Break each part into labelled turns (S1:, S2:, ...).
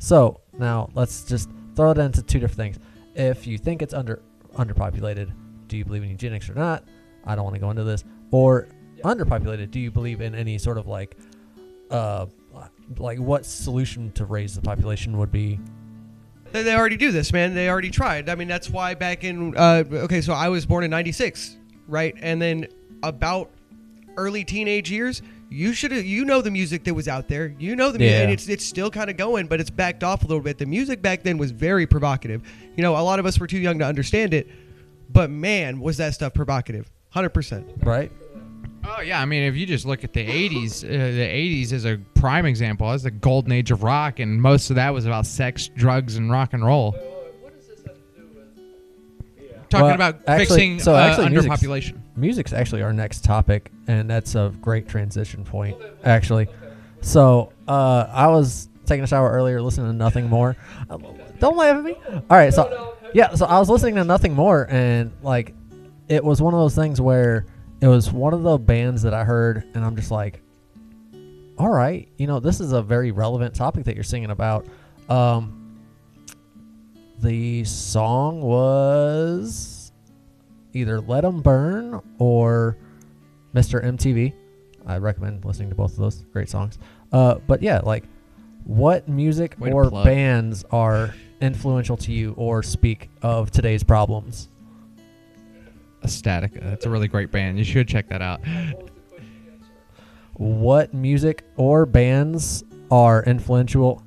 S1: So now let's just throw it into two different things. If you think it's underpopulated, do you believe in eugenics or not? I don't want to go into this. Or underpopulated, do you believe in any sort of like what solution to raise the population would be?
S2: They already do this, man. They already tried. I mean, that's why back in so I was born in '96, right? And then about early teenage years, you know the music that was out there. You know the music, and it's still kind of going, but it's backed off a little bit. The music back then was very provocative. You know, a lot of us were too young to understand it, but man, was that stuff provocative. 100%.
S1: Right?
S3: Oh, yeah. I mean, if you just look at the 80s, the 80s is a prime example. That's the golden age of rock, and most of that was about sex, drugs, and rock and roll.
S4: What does this have to do with...
S3: Talking about fixing underpopulation.
S1: Music's actually our next topic, and that's a great transition point, actually. So, I was taking a shower earlier, listening to Nothing More. Don't laugh at me. All right, so I was listening to Nothing More, and like, it was one of those things where it was one of the bands that I heard, and I'm just like, all right, you know, this is a very relevant topic that you're singing about. The song was either Let 'Em Burn or Mr. MTV. I recommend listening to both of those. Great songs. But yeah, like, what music or bands are influential to you or speak of today's problems?
S3: S.T.A.L.K.E.R.S. That's a really great band. You should check that out.
S1: What music or bands are influential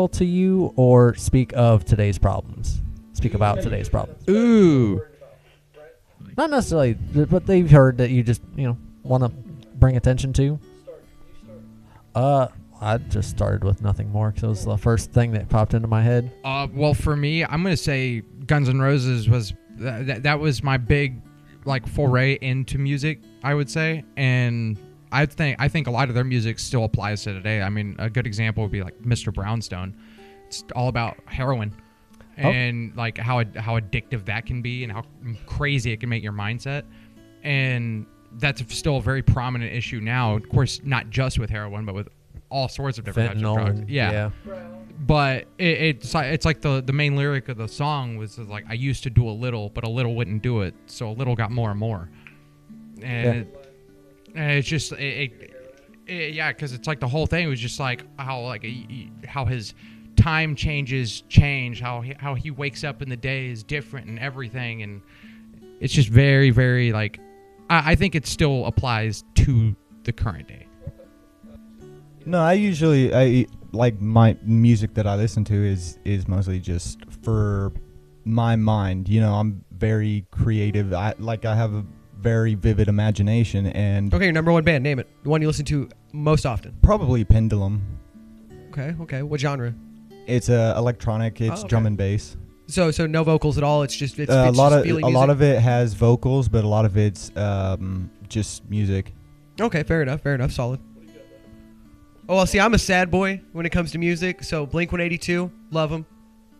S1: to you or speak of today's problems? Speak about today's problems.
S3: Ooh.
S1: Not necessarily, but they've heard that you just, want to bring attention to. I just started with Nothing More because it was the first thing that popped into my head.
S3: Well, for me, I'm going to say Guns N' Roses was... That was my big foray into music, I would say, and I think a lot of their music still applies to today. I mean, a good example would be like Mr. Brownstone. It's all about heroin and how addictive that can be and how crazy it can make your mindset, and that's still a very prominent issue now. Of course, not just with heroin, but with all sorts of different types of drugs. Yeah. But it's like the main lyric of the song was like, I used to do a little, but a little wouldn't do it, so a little got more and more. And it's just because it's like the whole thing was just like how his time change, how he wakes up in the day is different and everything, and it's just very, very I think it still applies to the current day.
S5: No, I like my music that I listen to is mostly just for my mind. You know, I'm very creative. I have a very vivid imagination. And
S2: okay, your number one band, name it. The one you listen to most often.
S5: Probably Pendulum.
S2: Okay. What genre?
S5: It's electronic. It's drum and bass.
S2: So no vocals at all. It's just
S5: a lot of it has vocals, but a lot of it's just music.
S2: Okay, fair enough. Solid. Oh, well, see, I'm a sad boy when it comes to music, so Blink-182, love them.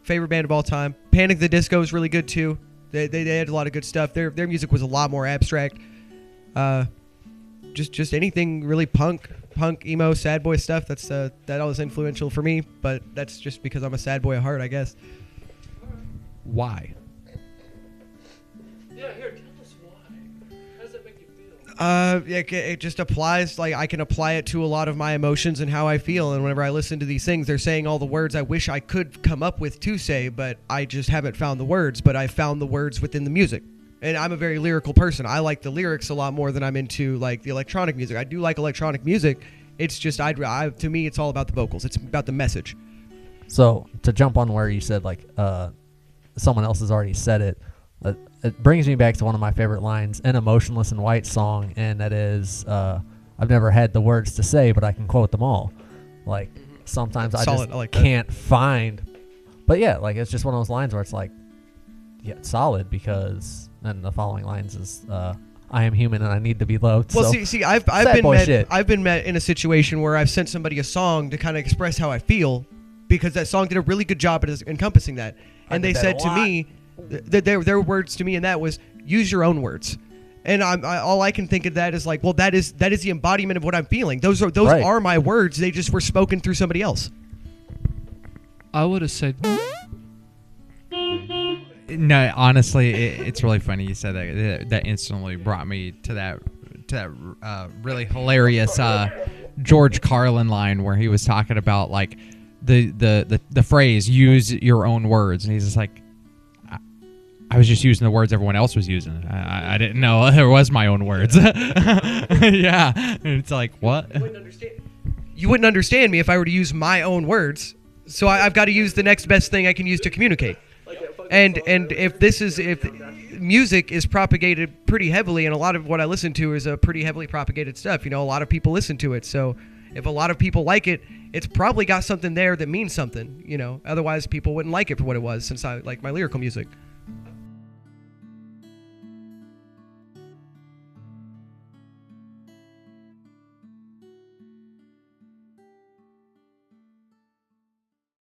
S2: Favorite band of all time. Panic! The Disco is really good, too. They had a lot of good stuff. Their music was a lot more abstract. Just anything really punk, emo, sad boy stuff, that was influential for me, but that's just because I'm a sad boy at heart, I guess.
S3: Why?
S4: Yeah, here, tell us why. How does that make you feel?
S2: It just applies. I can apply it to a lot of my emotions and how I feel. And whenever I listen to these things, they're saying all the words I wish I could come up with to say, but I just haven't found the words. But I found the words within the music. And I'm a very lyrical person. I like the lyrics a lot more than I'm into the electronic music. I do like electronic music. It's just to me, it's all about the vocals. It's about the message.
S1: So to jump on where you said someone else has already said it. It brings me back to one of my favorite lines in a Motionless in White song, and that is, I've never had the words to say, but I can quote them all. Sometimes I just can't find. But yeah, it's just one of those lines where it's it's solid because, and the following lines is, I am human and I need to be loved.
S2: Well, so, I've been met in a situation where I've sent somebody a song to kind of express how I feel because that song did a really good job at encompassing that. And they said to me, their words to me, and that was, use your own words. And all I can think of that is that is the embodiment of what I'm feeling. Those are my words. They just were spoken through somebody else.
S4: I would have said.
S3: No, honestly, it's really funny you said that. That instantly brought me to that really hilarious George Carlin line where he was talking about like the phrase "use your own words," and he's just like, I was just using the words everyone else was using. I didn't know there was my own words. Yeah, it's like what?
S2: You wouldn't understand me if I were to use my own words. So I've got to use the next best thing I can use to communicate. And if music is propagated pretty heavily, and a lot of what I listen to is a pretty heavily propagated stuff. You know, a lot of people listen to it. So if a lot of people like it, it's probably got something there that means something. You know, otherwise people wouldn't like it for what it was. Since I like my lyrical music.